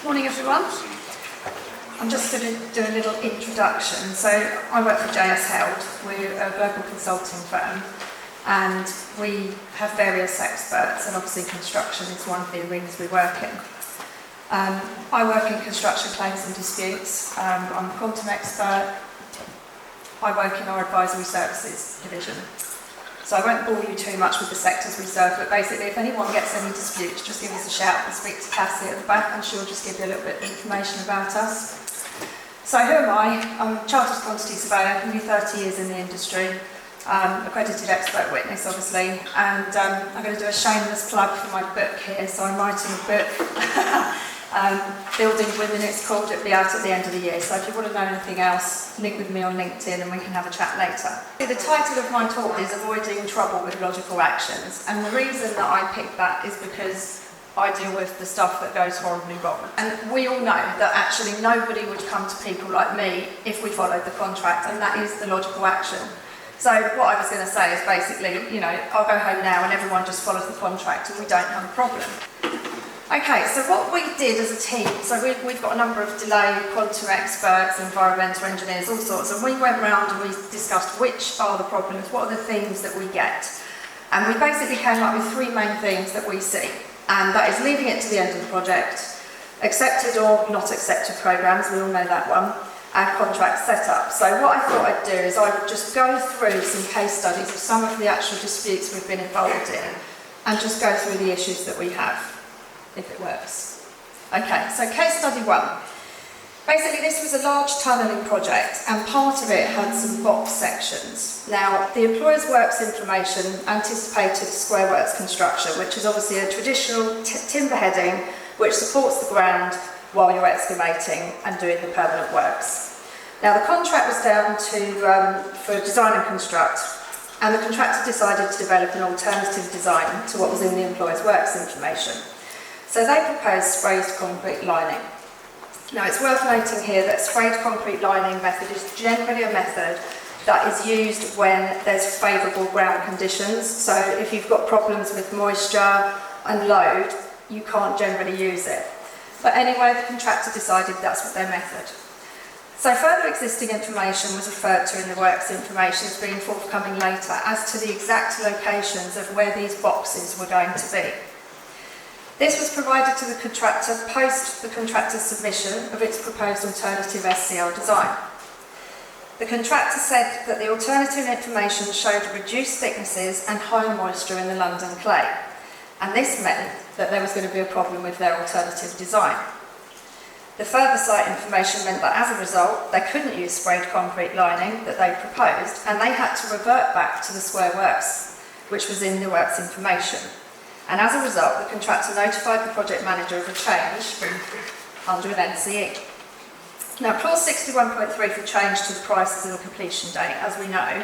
Morning everyone. I'm just going to do a little introduction. So I work for JS Held. We're a global consulting firm and we have various experts, and obviously construction is one of the arenas we work in. I work in construction claims and disputes. I'm a quantum expert. I work in our advisory services division. So I won't bore you too much with the sectors we serve, but basically if anyone gets any disputes, just give us a shout and speak to Cassie at the back and she'll just give you a little bit of information about us. So who am I? I'm a chartered quantity surveyor, nearly 30 years in the industry, accredited expert witness obviously, and I'm going to do a shameless plug for my book here. So I'm writing a book, Building Women it's called. It'll be out at the end of the year, so if you want to know anything else, link with me on LinkedIn and we can have a chat later. The title of my talk is Avoiding Trouble with Logical Actions, and the reason that I picked that is because I deal with the stuff that goes horribly wrong. And we all know that actually nobody would come to people like me if we followed the contract, and that is the logical action. So what I was going to say is basically, I'll go home now and everyone just follows the contract and we don't have a problem. Okay, so what we did as a team, so we've got a number of delay quantum experts, environmental engineers, all sorts, and we went round and we discussed which are the problems, what are the themes that we get. And we basically came up with three main themes that we see, and that is leaving it to the end of the project, accepted or not accepted programs, we all know that one, and contract setup. So what I thought I'd do is I would just go through some case studies of some of the actual disputes we've been involved in, and just go through the issues that we have, if it works. Okay, so case study one. Basically this was a large tunnelling project and part of it had some box sections. Now the employer's works information anticipated square works construction, which is obviously a traditional timber heading which supports the ground while you're excavating and doing the permanent works. Now the contract was down to for design and construct, and the contractor decided to develop an alternative design to what was in the employer's works information. So they proposed sprayed concrete lining. Now it's worth noting here that sprayed concrete lining method is generally a method that is used when there's favourable ground conditions. So if you've got problems with moisture and load, you can't generally use it. But anyway, the contractor decided that's what their method. So further existing information was referred to in the works information as being forthcoming later as to the exact locations of where these boxes were going to be. This was provided to the contractor post the contractor's submission of its proposed alternative SCL design. The contractor said that the alternative information showed reduced thicknesses and high moisture in the London clay, and this meant that there was going to be a problem with their alternative design. The further site information meant that as a result they couldn't use sprayed concrete lining that they proposed, and they had to revert back to the square works, which was in the works information. And as a result, the contractor notified the project manager of a change under an NCE. Now, clause 61.3 for change to the prices and completion date, as we know,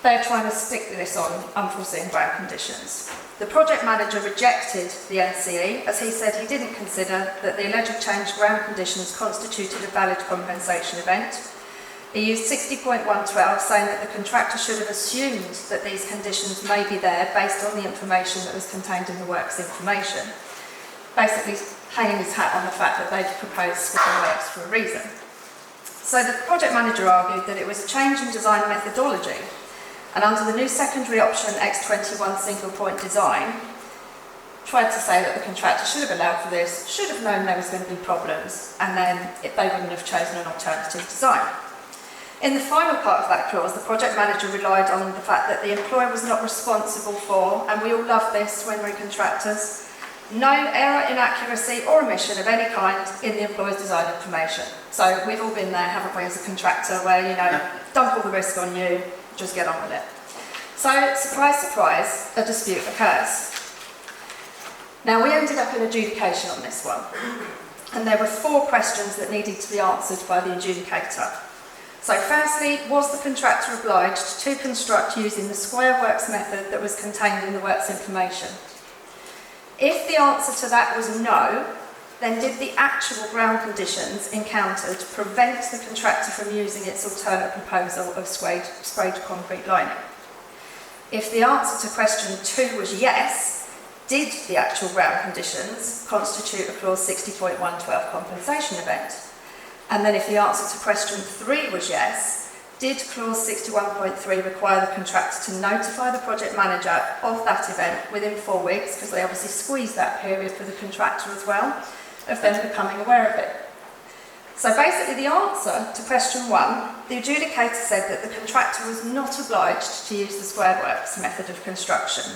they're trying to stick this on unforeseen ground conditions. The project manager rejected the NCE as he said he didn't consider that the alleged change to ground conditions constituted a valid compensation event. He used 60.112, saying that the contractor should have assumed that these conditions may be there based on the information that was contained in the works information, basically hanging his hat on the fact that they'd proposed square works for a reason. So the project manager argued that it was a change in design methodology, and under the new secondary option X21 single point design, tried to say that the contractor should have allowed for this, should have known there was going to be problems, and then they wouldn't have chosen an alternative design. In the final part of that clause, the project manager relied on the fact that the employer was not responsible for, and we all love this when we're contractors, no error, inaccuracy or omission of any kind in the employer's design information. So we've all been there, haven't we, as a contractor, where, dump all the risk on you, just get on with it. So, surprise, surprise, a dispute occurs. Now, we ended up in adjudication on this one, and there were 4 questions that needed to be answered by the adjudicator. So firstly, was the contractor obliged to construct using the square works method that was contained in the works information? If the answer to that was no, then did the actual ground conditions encountered prevent the contractor from using its alternate proposal of sprayed concrete lining? If the answer to question 2 was yes, did the actual ground conditions constitute a clause 60.112 compensation event? And then if the answer to question 3 was yes, did clause 61.3 require the contractor to notify the project manager of that event within 4 weeks, because they obviously squeezed that period for the contractor as well, of them becoming aware of it? So basically the answer to question 1, the adjudicator said that the contractor was not obliged to use the square works method of construction.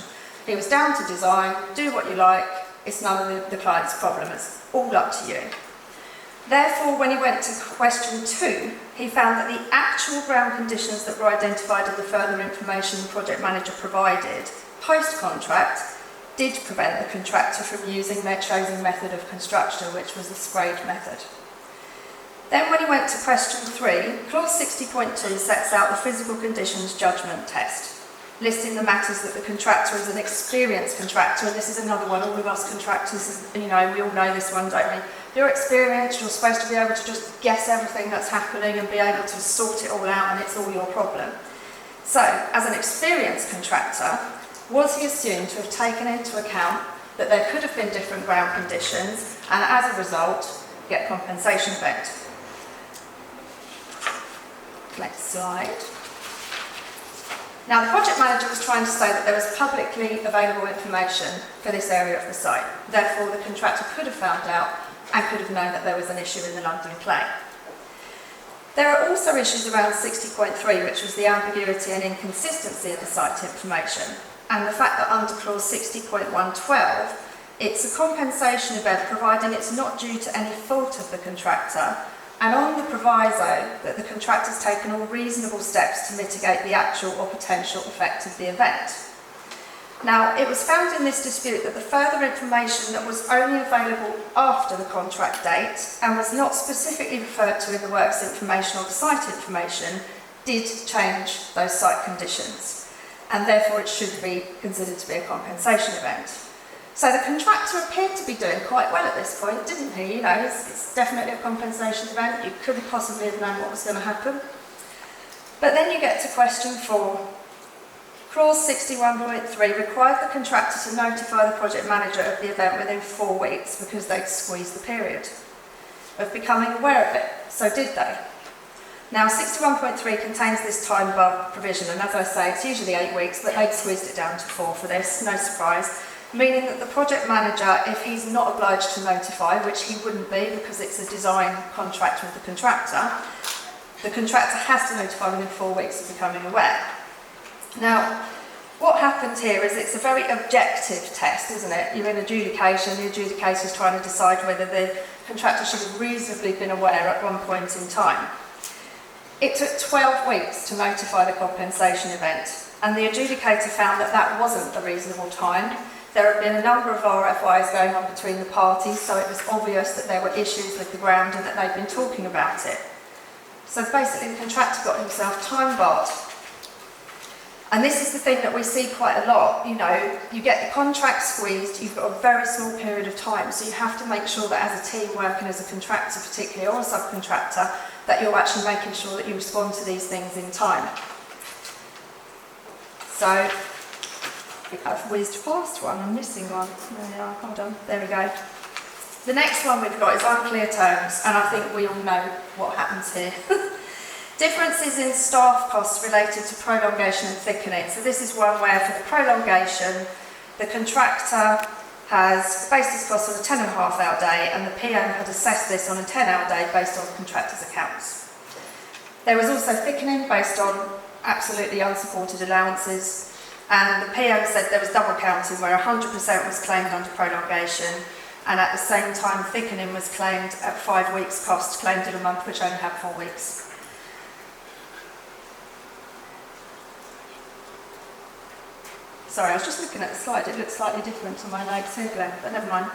It was down to design, do what you like, it's none of the client's problem, it's all up to you. Therefore, when he went to question 2, he found that the actual ground conditions that were identified in the further information the project manager provided post-contract did prevent the contractor from using their chosen method of construction, which was the sprayed method. Then when he went to question 3, clause 60.2 sets out the physical conditions judgment test, listing the matters that the contractor is an experienced contractor, and this is another one, all of us contractors, you know, we all know this one, don't we? If you're experienced, you're supposed to be able to just guess everything that's happening and be able to sort it all out, and it's all your problem. So, as an experienced contractor, was he assumed to have taken into account that there could have been different ground conditions, and as a result, get compensation event? Next slide. Now, the project manager was trying to say that there was publicly available information for this area of the site. Therefore, the contractor could have found out and could have known that there was an issue in the London clay. There are also issues around 60.3, which was the ambiguity and inconsistency of the site information, and the fact that under clause 60.112, it's a compensation event providing it's not due to any fault of the contractor, and on the proviso that the contractor's taken all reasonable steps to mitigate the actual or potential effect of the event. Now, it was found in this dispute that the further information that was only available after the contract date and was not specifically referred to in the works information or the site information did change those site conditions, and therefore it should be considered to be a compensation event. So the contractor appeared to be doing quite well at this point, didn't he? You know, it's definitely a compensation event. You couldn't possibly have known what was going to happen. But then you get to question 4. Clause 61.3 required the contractor to notify the project manager of the event within 4 weeks because they'd squeezed the period of becoming aware of it. So did they? Now, 61.3 contains this time bar provision, and as I say, it's usually 8 weeks, but they'd squeezed it down to 4 for this, no surprise. Meaning that the project manager, if he's not obliged to notify, which he wouldn't be because it's a design contract with the contractor has to notify within 4 weeks of becoming aware. Now, what happens here is it's a very objective test, isn't it? You're in adjudication, the adjudicator is trying to decide whether the contractor should have reasonably been aware at one point in time. It took 12 weeks to notify the compensation event, and the adjudicator found that that wasn't a reasonable time. There had been a number of RFIs going on between the parties, so it was obvious that there were issues with the ground and that they'd been talking about it. So basically the contractor got himself time barred. And this is the thing that we see quite a lot. You know, you get the contract squeezed, you've got a very small period of time, so you have to make sure that as a team working as a contractor particularly, or a subcontractor, that you're actually making sure that you respond to these things in time. So, I've whizzed past one, I'm missing one. There we are, hold on, there we go. The next one we've got is unclear terms, and I think we all know what happens here. Differences in staff costs related to prolongation and thickening. So this is one where for the prolongation, the contractor has based his costs on a 10.5-hour day, and the PM had assessed this on a 10-hour day based on the contractor's accounts. There was also thickening based on absolutely unsupported allowances, and the PM said there was double counting where 100% was claimed under prolongation, and at the same time thickening was claimed at 5 weeks cost, claimed in a month which only had 4 weeks. Sorry, I was just looking at the slide, it looks slightly different to my notes here, Glenn, but never mind.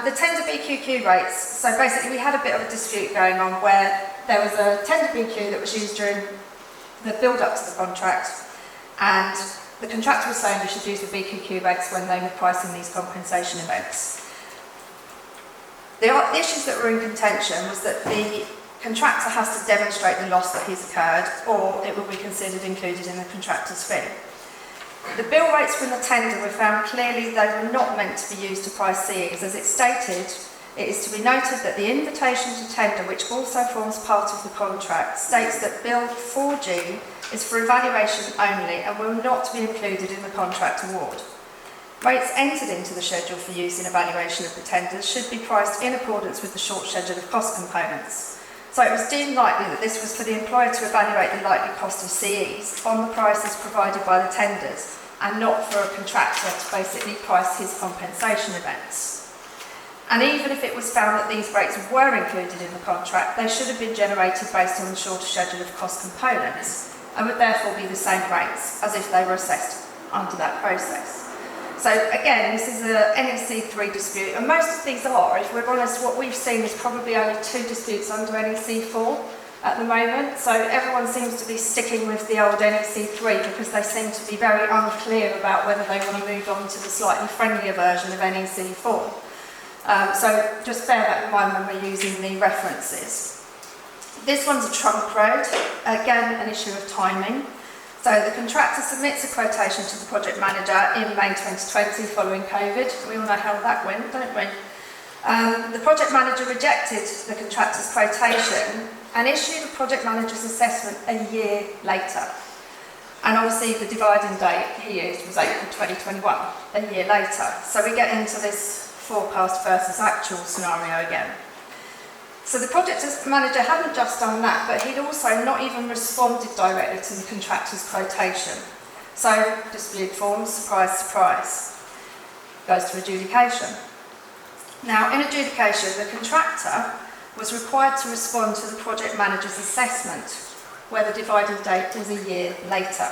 The tender BQQ rates, so basically we had a bit of a dispute going on where there was a tender BQ that was used during the build-up to the contract, and the contractor was saying we should use the BQQ rates when they were pricing these compensation events. The issues that were in contention was that the contractor has to demonstrate the loss that he's incurred, or it will be considered included in the contractor's fee. The bill rates from the tender were found clearly they were not meant to be used to price CEs. As it stated, it is to be noted that the invitation to tender, which also forms part of the contract, states that bill 4G is for evaluation only and will not be included in the contract award. Rates entered into the schedule for use in evaluation of the tenders should be priced in accordance with the short schedule of cost components. So it was deemed likely that this was for the employer to evaluate the likely cost of CEs on the prices provided by the tenders, and not for a contractor to basically price his compensation events. And even if it was found that these rates were included in the contract, they should have been generated based on the shorter schedule of cost components, and would therefore be the same rates as if they were assessed under that process. So again, this is a NEC 3 dispute, and most of these are, if we're honest, what we've seen is probably only 2 disputes under NEC 4 at the moment. So everyone seems to be sticking with the old NEC 3 because they seem to be very unclear about whether they want to move on to the slightly friendlier version of NEC 4. So just bear that in mind when we're using the references. This one's a trunk road, again an issue of timing. So the contractor submits a quotation to the project manager in May 2020 following COVID. We all know how that went, don't we? The project manager rejected the contractor's quotation and issued a project manager's assessment a year later. And obviously the dividing date he used was April 2021, a year later. So we get into this forecast versus actual scenario again. So the project manager hadn't just done that, but he'd also not even responded directly to the contractor's quotation. So, dispute forms, surprise, surprise, goes to adjudication. Now, in adjudication, the contractor was required to respond to the project manager's assessment, where the dividing date is a year later.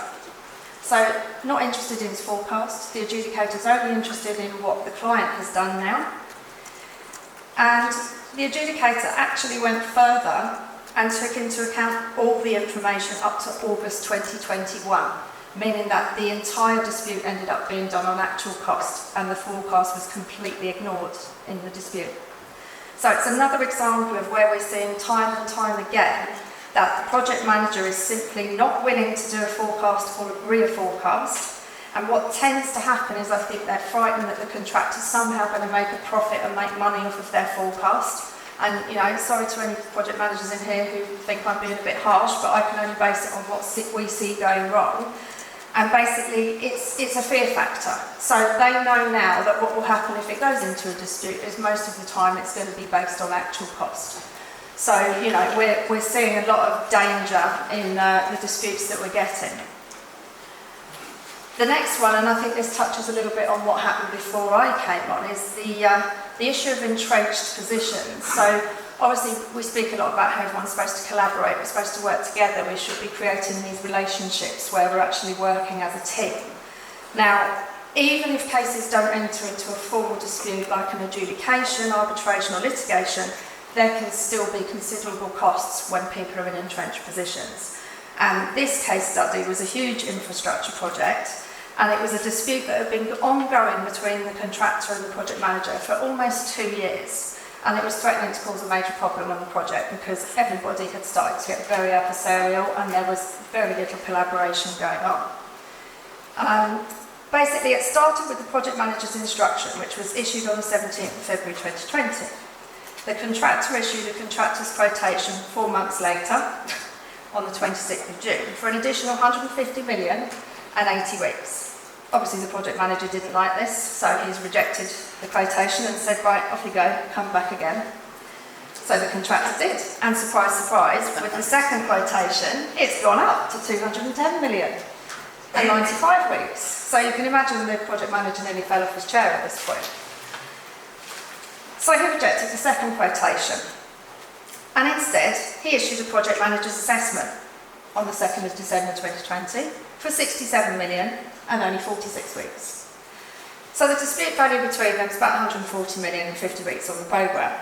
So, not interested in his forecast, the adjudicator's only interested in what the client has done now. And the adjudicator actually went further and took into account all the information up to August 2021, meaning that the entire dispute ended up being done on actual cost and the forecast was completely ignored in the dispute. So it's another example of where we're seeing time and time again that the project manager is simply not willing to do a forecast or agree a forecast. And what tends to happen is I think they're frightened that the contractor's somehow going to make a profit and make money off of their forecast. And, you know, sorry to any project managers in here who think I'm being a bit harsh, but I can only base it on what we see going wrong. And basically, it's a fear factor. So they know now that what will happen if it goes into a dispute is most of the time it's going to be based on actual cost. So, you know, we're seeing a lot of danger in the disputes that we're getting. The next one, and I think this touches a little bit on what happened before I came on, is the issue of entrenched positions. So obviously we speak a lot about how everyone's supposed to collaborate, we're supposed to work together, we should be creating these relationships where we're actually working as a team. Now, even if cases don't enter into a formal dispute like an adjudication, arbitration or litigation, there can still be considerable costs when people are in entrenched positions. And this case study was a huge infrastructure project, and it was a dispute that had been ongoing between the contractor and the project manager for almost 2 years. And it was threatening to cause a major problem on the project because everybody had started to get very adversarial and there was very little collaboration going on. Basically, it started with the project manager's instruction, which was issued on the 17th of February 2020. The contractor issued a contractor's quotation 4 months later, on the 26th of June, for an additional 150 million and 80 weeks. Obviously the project manager didn't like this, so he's rejected the quotation and said, right, off you go, come back again. So the contractor did, and surprise, surprise, with the second quotation, it's gone up to 210 million and 95 weeks. So you can imagine the project manager nearly fell off his chair at this point. So he rejected the second quotation. And instead, he issued a project manager's assessment on the 2nd of December 2020 for 67 million and only 46 weeks. So the dispute value between them is about 140 million and 50 weeks on the programme.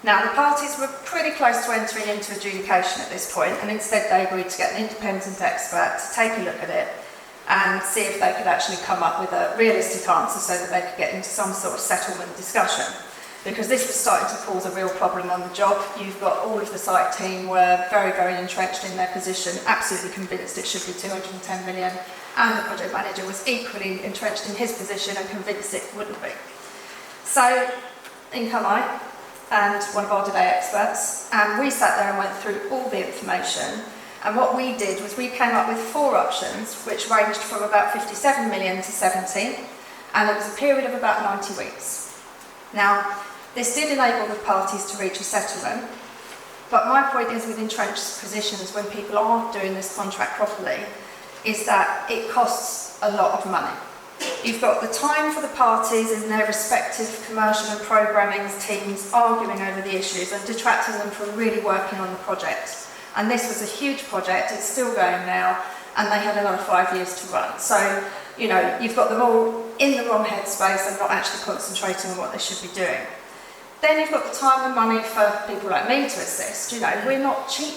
Now, the parties were pretty close to entering into adjudication at this point, and instead they agreed to get an independent expert to take a look at it and see if they could actually come up with a realistic answer so that they could get into some sort of settlement discussion. because this was starting to cause a real problem on the job. You've got all of the site team were very, very entrenched in their position, absolutely convinced it should be 210 million, and the project manager was equally entrenched in his position and convinced it wouldn't be. So in come I, and one of our delay experts, and we sat there and went through all the information, and what we did was we came up with 4 options, which ranged from about 57 million to 70, and it was a period of about 90 weeks. Now, this did enable the parties to reach a settlement, but my point is with entrenched positions, when people aren't doing this contract properly, is that it costs a lot of money. You've got the time for the parties in their respective commercial and programming teams arguing over the issues and detracting them from really working on the project. And this was a huge project, it's still going now, and they had another 5 years to run. So, you know, you've got them all in the wrong headspace and not actually concentrating on what they should be doing. Then you've got the time and money for people like me to assist. You know, we're not cheap.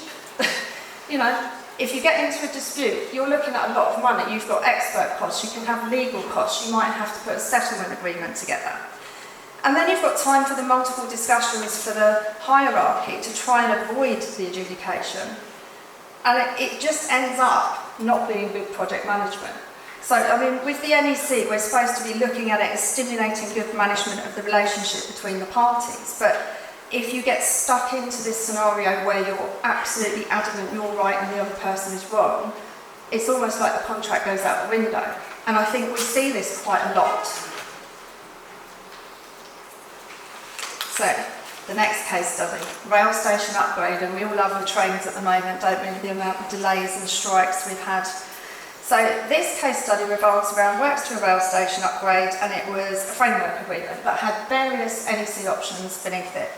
You know, if you get into a dispute, you're looking at a lot of money. You've got expert costs, you can have legal costs, you might have to put a settlement agreement together. And then you've got time for the multiple discussions for the hierarchy to try and avoid the adjudication. And it just ends up not being good project management. So, I mean, with the NEC, we're supposed to be looking at it as stimulating good management of the relationship between the parties. But if you get stuck into this scenario where you're absolutely adamant you're right and the other person is wrong, it's almost like the contract goes out the window. And I think we see this quite a lot. So, the next case study, rail station upgrade, and we all love the trains at the moment, don't we, the amount of delays and strikes we've had. So this case study revolves around works to a rail station upgrade, and it was a framework agreement that had various NEC options beneath it.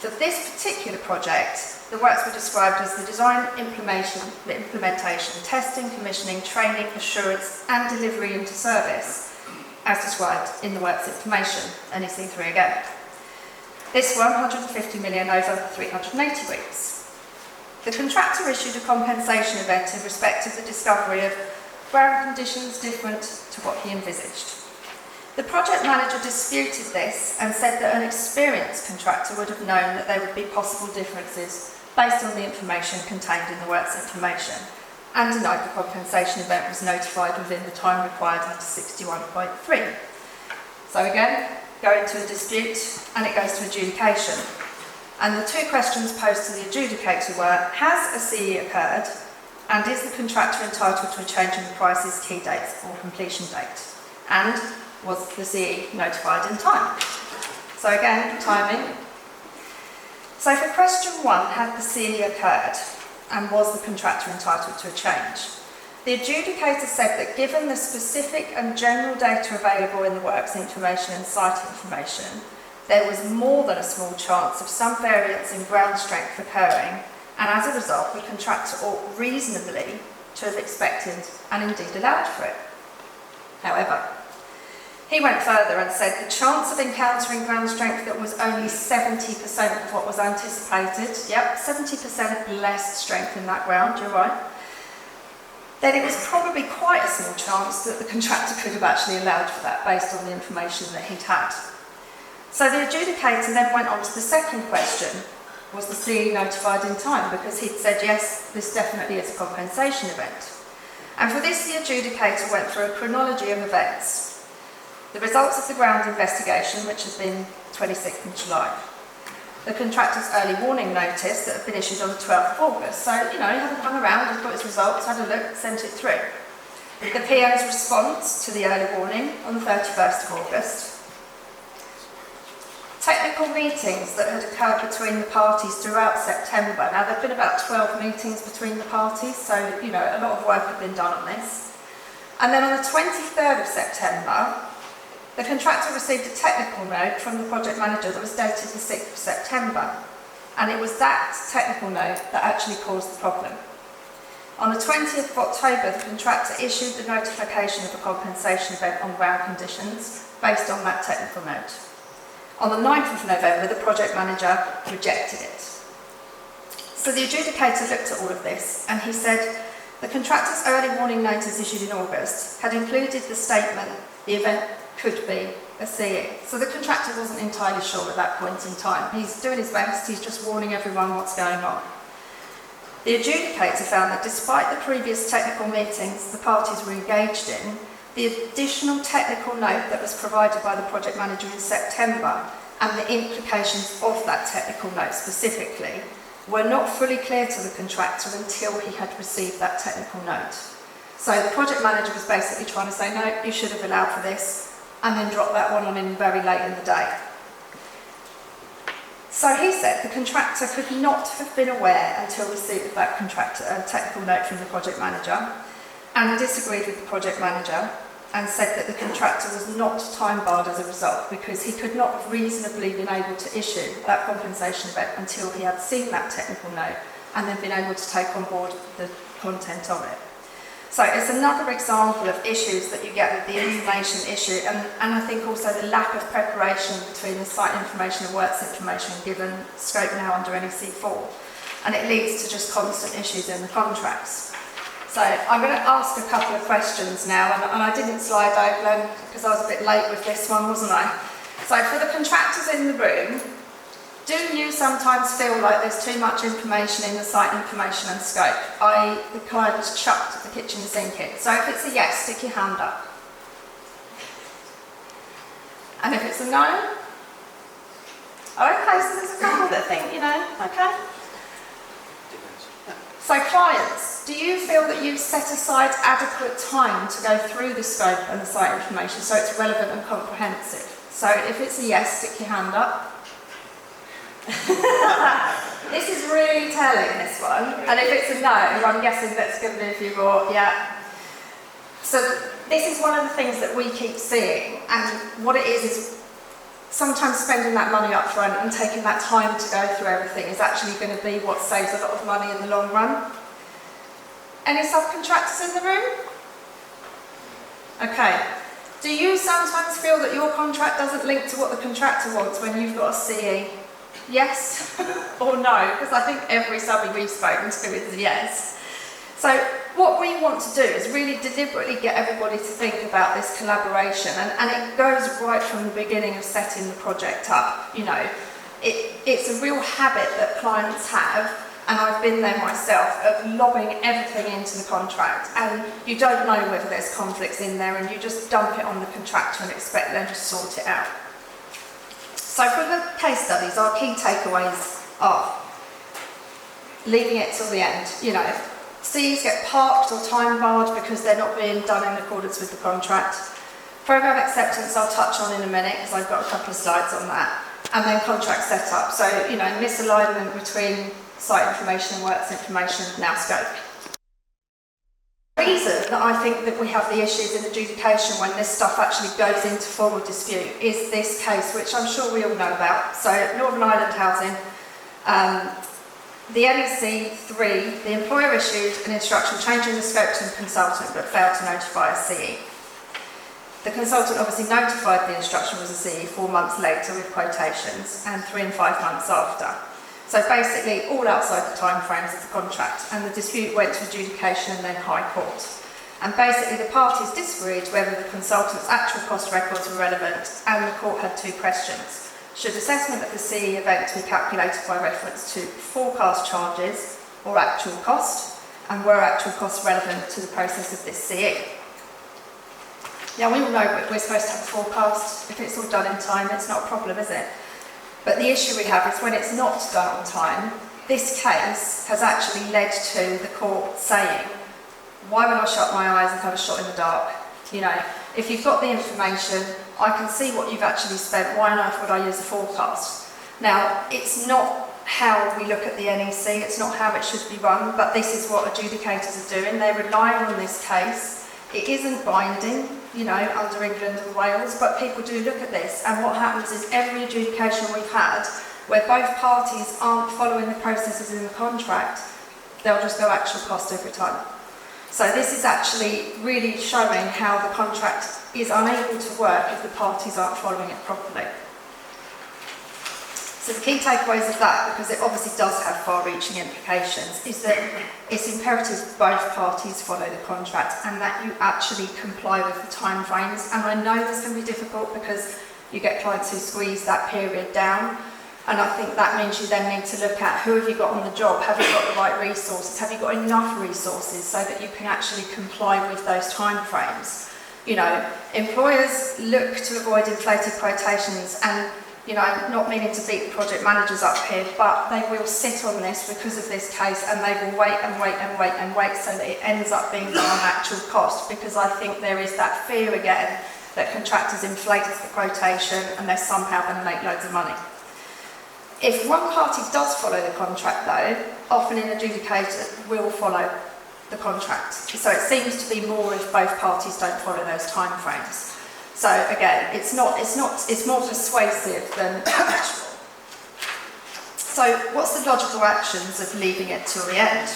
For this particular project, the works were described as the design, implementation, testing, commissioning, training, assurance and delivery into service, as described in the works information, NEC 3 again. This 150 million over 380 weeks. The contractor issued a compensation event in respect of the discovery of ground conditions different to what he envisaged. The project manager disputed this and said that an experienced contractor would have known that there would be possible differences based on the information contained in the works information, and denied the compensation event was notified within the time required under 61.3. So again, go into a dispute and it goes to adjudication. And the 2 questions posed to the adjudicator were, has a CE occurred? And is the contractor entitled to a change in the price's key dates or completion date? And was the CE notified in time? So again, timing. So for question 1, had the CE occurred? And was the contractor entitled to a change? The adjudicator said that given the specific and general data available in the works information and site information, there was more than a small chance of some variance in ground strength occurring, and as a result, the contractor ought reasonably to have expected and indeed allowed for it. However, he went further and said the chance of encountering ground strength that was only 70% of what was anticipated, yep, 70% less strength in that ground, you're right, then it was probably quite a small chance that the contractor could have actually allowed for that based on the information that he'd had. So the adjudicator then went on to the second question, was the CE notified in time? Because he'd said, yes, this definitely is a compensation event. And for this, the adjudicator went through a chronology of events. The results of the ground investigation, which had been 26th of July. The contractor's early warning notice that had been issued on the 12th of August. So, you know, he hadn't hung around, he'd got his results, had a look, sent it through. The PO's response to the early warning on the 31st of August. Technical meetings that had occurred between the parties throughout September. Now, there had been about 12 meetings between the parties, so, you know, a lot of work had been done on this. And then on the 23rd of September, the contractor received a technical note from the project manager that was dated the 6th of September. And it was that technical note that actually caused the problem. On the 20th of October, the contractor issued the notification of a compensation event on ground conditions based on that technical note. On the 9th of November, the project manager rejected it. So the adjudicator looked at all of this and he said the contractor's early warning notice issued in August had included the statement the event could be a CE. So the contractor wasn't entirely sure at that point in time. He's doing his best, he's just warning everyone what's going on. The adjudicator found that despite the previous technical meetings the parties were engaged in, the additional technical note that was provided by the project manager in September and the implications of that technical note specifically were not fully clear to the contractor until he had received that technical note. So the project manager was basically trying to say, no, you should have allowed for this, and then drop that one on in very late in the day. So he said the contractor could not have been aware until receipt of that technical note from the project manager, and disagreed with the project manager and said that the contractor was not time barred as a result because he could not have reasonably been able to issue that compensation event until he had seen that technical note and then been able to take on board the content of it. So it's another example of issues that you get with the information issue, and I think also the lack of preparation between the site information and works information given scope now under NEC 4, and it leads to just constant issues in the contracts. So I'm going to ask a couple of questions now, and I didn't slide over because I was a bit late with this one, wasn't I? So for the contractors in the room, do you sometimes feel like there's too much information in the site information and scope, i.e. the client has chucked the kitchen sink in? So if it's a yes, stick your hand up. And if it's a no? Oh, okay, so there's a couple that think, okay. So clients, do you feel that you've set aside adequate time to go through the scope and the site information so it's relevant and comprehensive? So if it's a yes, stick your hand up. This is really telling, this one. And if it's a no, I'm guessing that's going to be a few more, yeah. So this is one of the things that we keep seeing, and what it is sometimes spending that money up front and taking that time to go through everything is actually going to be what saves a lot of money in the long run. Any subcontractors in the room? Okay. Do you sometimes feel that your contract doesn't link to what the contractor wants when you've got a CE? Yes or no? Because I think every subby we've spoken to is a yes. So what we want to do is really deliberately get everybody to think about this collaboration, and it goes right from the beginning of setting the project up. It's a real habit that clients have, and I've been there myself, of lobbing everything into the contract, and you don't know whether there's conflicts in there, and you just dump it on the contractor and expect them to sort it out. So for the case studies, our key takeaways are leaving it till the end. CEs get parked or time barred because they're not being done in accordance with the contract. Programme acceptance I'll touch on in a minute because I've got a couple of slides on that. And then contract setup. So, misalignment between site information and works information, now scope. The reason that I think that we have the issues in adjudication when this stuff actually goes into formal dispute is this case, which I'm sure we all know about. So, Northern Ireland Housing, the NEC 3, the employer issued an instruction changing the scope to the consultant but failed to notify a CE. The consultant obviously notified the instruction was a CE 4 months later with quotations, and 3 and 5 months after. So basically all outside the timeframes of the contract, and the dispute went to adjudication and then High Court. And basically the parties disagreed whether the consultant's actual cost records were relevant, and the court had 2 questions. Should assessment of the CE event be calculated by reference to forecast charges or actual cost, and were actual costs relevant to the process of this CE? Now we all know that we're supposed to have a forecast. If it's all done in time, it's not a problem, is it? But the issue we have is when it's not done on time. This case has actually led to the court saying, why would I shut my eyes and have a shot in the dark? If you've got the information, I can see what you've actually spent, why on earth would I use a forecast? Now, it's not how we look at the NEC, it's not how it should be run, but this is what adjudicators are doing. They're relying on this case. It isn't binding, under England and Wales, but people do look at this, and what happens is every adjudication we've had, where both parties aren't following the processes in the contract, they'll just go actual cost every time. So this is actually really showing how the contract is unable to work if the parties aren't following it properly. So the key takeaways of that, because it obviously does have far-reaching implications, is that it's imperative both parties follow the contract and that you actually comply with the timeframes. And I know this can be difficult because you get clients who squeeze that period down. And I think that means you then need to look at who have you got on the job, have you got the right resources, have you got enough resources so that you can actually comply with those timeframes. You know, employers look to avoid inflated quotations, and, you know, I'm not meaning to beat the project managers up here, but they will sit on this because of this case, and they will wait and wait and wait and wait so that it ends up being done on actual cost, because I think there is that fear again that contractors inflate the quotation and they're somehow going to make loads of money. If one party does follow the contract though, often an adjudicator will follow the contract. So it seems to be more if both parties don't follow those timeframes. So again, it's more persuasive than actual. So what's the logical actions of leaving it till the end?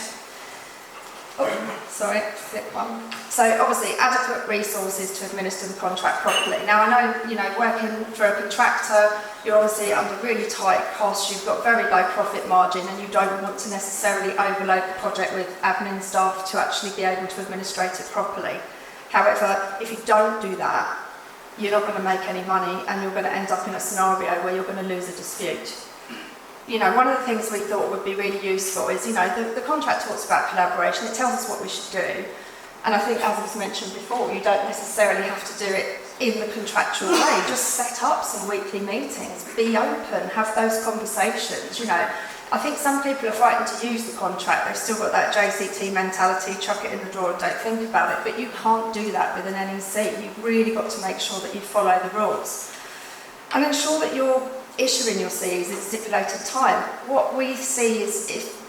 Oh, sorry, flip one. So obviously adequate resources to administer the contract properly. Now I know, you know, working for a contractor, you're obviously under really tight costs, you've got very low profit margin, and you don't want to necessarily overload the project with admin staff to actually be able to administrate it properly. However, if you don't do that, you're not going to make any money, and you're going to end up in a scenario where you're going to lose a dispute. You know, one of the things we thought would be really useful is, you know, the contract talks about collaboration, it tells us what we should do. And I think, as was mentioned before, you don't necessarily have to do it in the contractual way. Just set up some weekly meetings, be open, have those conversations. You know, I think some people are frightened to use the contract. They've still got that JCT mentality, chuck it in the drawer and don't think about it. But you can't do that with an NEC. You've really got to make sure that you follow the rules. And ensure that you're issuing your CEs in stipulated time. What we see is if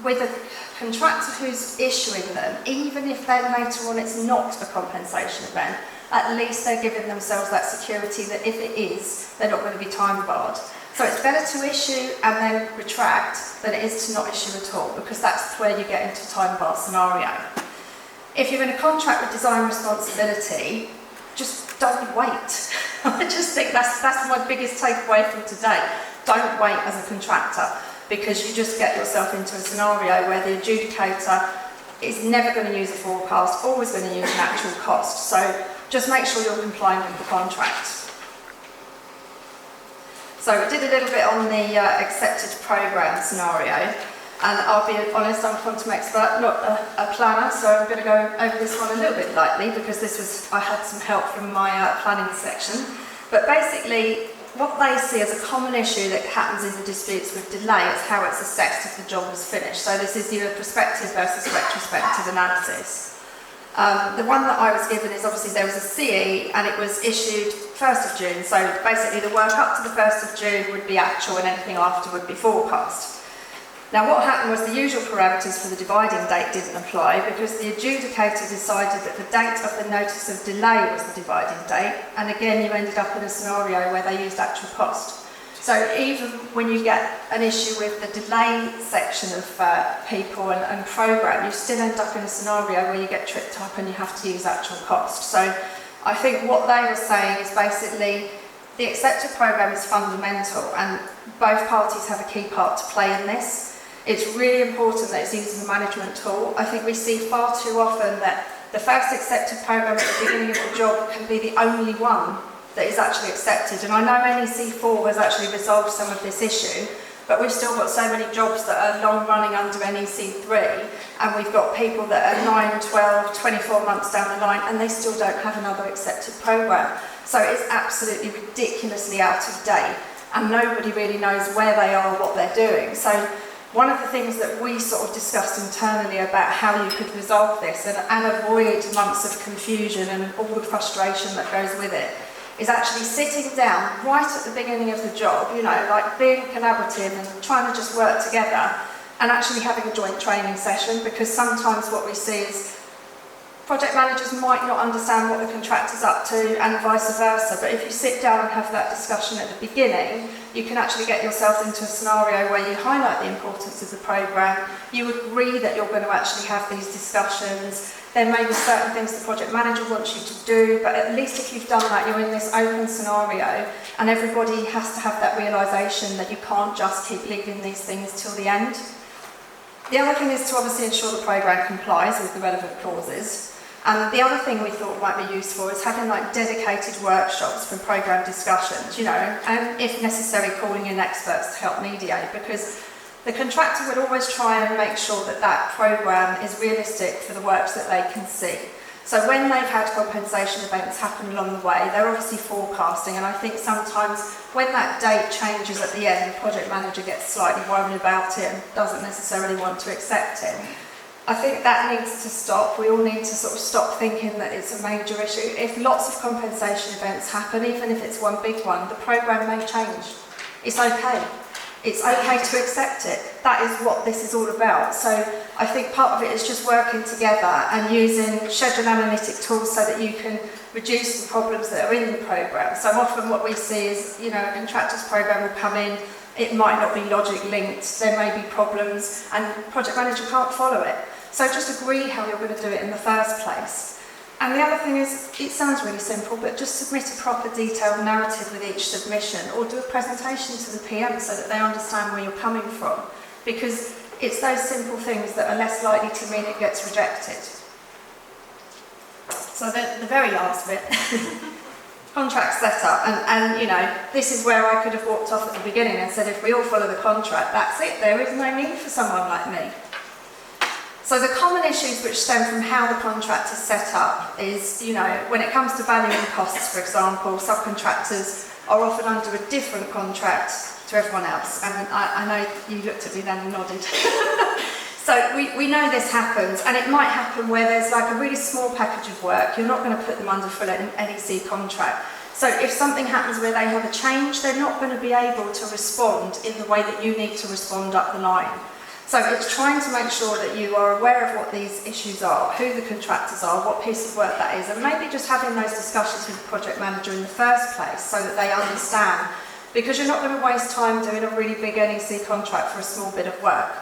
with a contractor who's issuing them, even if then later on it's not a compensation event, at least they're giving themselves that security that if it is, they're not going to be time barred. So it's better to issue and then retract than it is to not issue at all, because that's where you get into a time bar scenario. If you're in a contract with design responsibility, just don't wait. I just think that's my biggest takeaway from today. Don't wait as a contractor, because you just get yourself into a scenario where the adjudicator is never going to use a forecast, always going to use an actual cost. So just make sure you're complying with the contract. So we did a little bit on the accepted programme scenario, and I'll be honest, I'm a quantum expert, not a planner, so I'm going to go over this one a little bit lightly, because I had some help from my planning section. But basically, what they see as a common issue that happens in the disputes with delay is how it's assessed if the job is finished. So this is your prospective versus retrospective analysis. The one that I was given is obviously there was a CE and it was issued 1st of June. So basically the work up to the 1st of June would be actual and anything after would be forecast. Now what happened was the usual parameters for the dividing date didn't apply, because the adjudicator decided that the date of the notice of delay was the dividing date, and again you ended up in a scenario where they used actual cost. So even when you get an issue with the delay section of people and programme, you still end up in a scenario where you get tripped up and you have to use actual cost. So I think what they were saying is basically the accepted programme is fundamental, and both parties have a key part to play in this. It's really important that it's used as a management tool. I think we see far too often that the first accepted programme at the beginning of the job can be the only one that is actually accepted. And I know NEC 4 has actually resolved some of this issue, but we've still got so many jobs that are long running under NEC 3, and we've got people that are 9, 12, 24 months down the line, and they still don't have another accepted programme. So it's absolutely ridiculously out of date, and nobody really knows where they are, what they're doing. So one of the things that we sort of discussed internally about how you could resolve this and avoid months of confusion and all the frustration that goes with it is actually sitting down right at the beginning of the job, you know, like being collaborative and trying to just work together, and actually having a joint training session, because sometimes what we see is project managers might not understand what the contractor's up to and vice versa, but if you sit down and have that discussion at the beginning, you can actually get yourself into a scenario where you highlight the importance of the programme, you agree that you're going to actually have these discussions. There may be certain things the project manager wants you to do, but at least if you've done that, you're in this open scenario, and everybody has to have that realisation that you can't just keep leaving these things till the end. The other thing is to obviously ensure the programme complies with the relevant clauses. And the other thing we thought might be useful is having like dedicated workshops for programme discussions, you know, and if necessary calling in experts to help mediate, because the contractor would always try and make sure that that programme is realistic for the works that they can see. So when they've had compensation events happen along the way, they're obviously forecasting, and I think sometimes when that date changes at the end, the project manager gets slightly worried about it and doesn't necessarily want to accept it. I think that needs to stop. We all need to sort of stop thinking that it's a major issue. If lots of compensation events happen, even if it's one big one, the programme may change. It's okay. It's okay to accept it. That is what this is all about. So I think part of it is just working together and using schedule analytic tools so that you can reduce the problems that are in the programme. So often what we see is, you know, a contractor's programme will come in, it might not be logic linked, there may be problems, and the project manager can't follow it. So just agree how you're going to do it in the first place. And the other thing is, it sounds really simple, but just submit a proper detailed narrative with each submission, or do a presentation to the PM so that they understand where you're coming from. Because it's those simple things that are less likely to mean it gets rejected. So the very last bit, contract setup, and you know, this is where I could have walked off at the beginning and said, if we all follow the contract, that's it, there is no need for someone like me. So the common issues which stem from how the contract is set up is, you know, when it comes to valuing costs, for example, subcontractors are often under a different contract to everyone else. And I know you looked at me then and nodded. So we know this happens, and it might happen where there's like a really small package of work. You're not going to put them under full NEC contract. So if something happens where they have a change, they're not going to be able to respond in the way that you need to respond up the line. So it's trying to make sure that you are aware of what these issues are, who the contractors are, what piece of work that is, and maybe just having those discussions with the project manager in the first place so that they understand, because you're not going to waste time doing a really big NEC contract for a small bit of work.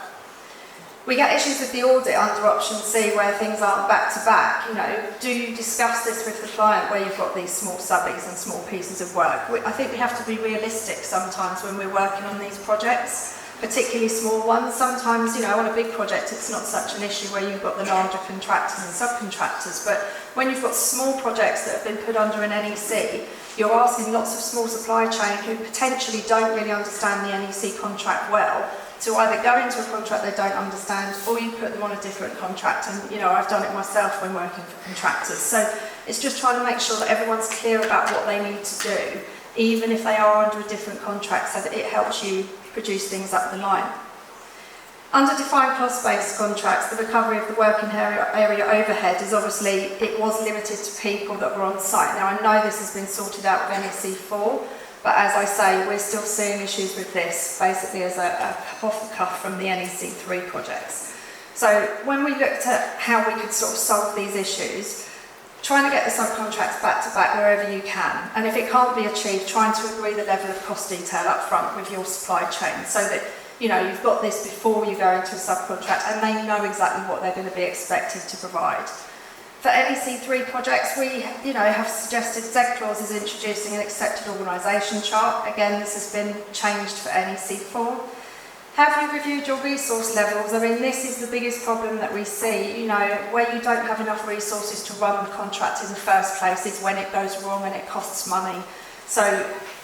We get issues with the audit under option C where things aren't back to back. You know, do you discuss this with the client where you've got these small subbies and small pieces of work? I think we have to be realistic sometimes when we're working on these projects. Particularly small ones. Sometimes, you know, on a big project it's not such an issue where you've got the larger contractors and subcontractors, but when you've got small projects that have been put under an NEC, you're asking lots of small supply chain who potentially don't really understand the NEC contract well to either go into a contract they don't understand, or you put them on a different contract. And, you know, I've done it myself when working for contractors. So it's just trying to make sure that everyone's clear about what they need to do, even if they are under a different contract, so that it helps you produce things up the line. Under defined cost-based contracts, the recovery of the working area overhead is obviously, it was limited to people that were on site. Now I know this has been sorted out with NEC 4, but as I say, we're still seeing issues with this, basically as a off the cuff from the NEC 3 projects. So when we looked at how we could sort of solve these issues, trying to get the subcontracts back to back wherever you can, and if it can't be achieved, trying to agree the level of cost detail up front with your supply chain so that, you know, you've got this before you go into a subcontract and they know exactly what they're going to be expected to provide. For NEC 3 projects, we, you know, have suggested Z clauses introducing an accepted organisation chart. Again, this has been changed for NEC 4. Have you reviewed your resource levels? I mean, this is the biggest problem that we see, you know, where you don't have enough resources to run the contract in the first place is when it goes wrong and it costs money. So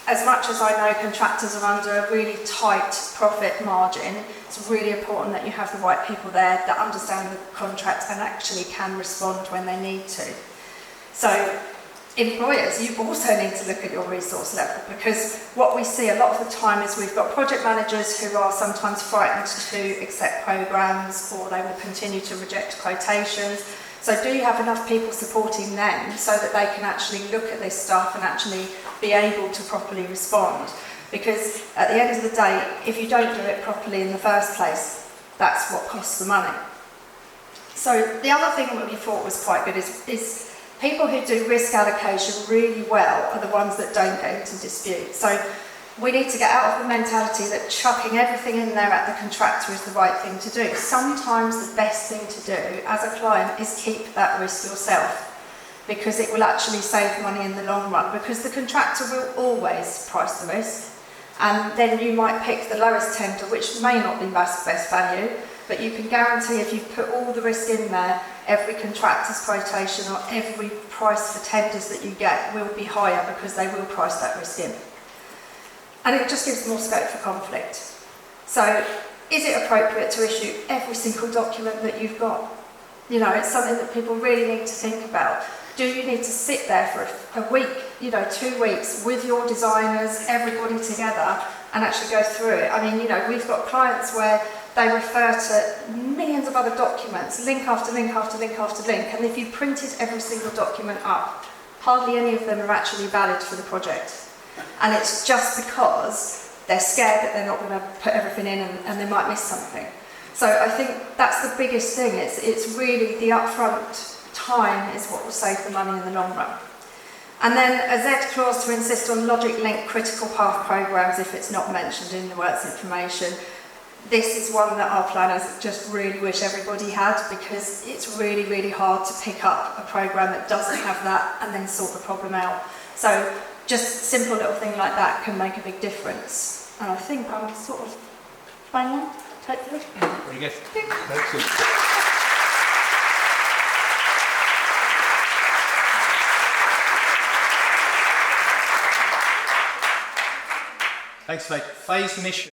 as much as I know contractors are under a really tight profit margin, it's really important that you have the right people there that understand the contract and actually can respond when they need to. So employers, you also need to look at your resource level, because what we see a lot of the time is we've got project managers who are sometimes frightened to accept programs, or they will continue to reject quotations. So do you have enough people supporting them so that they can actually look at this stuff and actually be able to properly respond? Because at the end of the day, if you don't do it properly in the first place, that's what costs the money. So the other thing that we thought was quite good is people who do risk allocation really well are the ones that don't get into dispute. So we need to get out of the mentality that chucking everything in there at the contractor is the right thing to do. Sometimes the best thing to do as a client is keep that risk yourself, because it will actually save money in the long run, because the contractor will always price the risk, and then you might pick the lowest tender, which may not be best value, but you can guarantee if you put all the risk in there, every contractor's quotation or every price for tenders that you get will be higher because they will price that risk in. And it just gives more scope for conflict. So, is it appropriate to issue every single document that you've got? You know, it's something that people really need to think about. Do you need to sit there for a week, 2 weeks with your designers, everybody together, and actually go through it? I mean, we've got clients where they refer to millions of other documents, link after link after link after link, and if you printed every single document up, hardly any of them are actually valid for the project. And it's just because they're scared that they're not going to put everything in and they might miss something. So I think that's the biggest thing. It's really the upfront time is what will save the money in the long run. And then a Z clause to insist on logic link critical path programs if it's not mentioned in the works information. This is one that our planners just really wish everybody had, because it's really, really hard to pick up a program that doesn't have that and then sort the problem out. So just a simple little thing like that can make a big difference. And I think I'm sort of bang on, hopefully. Very good. Excellent. Thanks, Faye. Faye's mission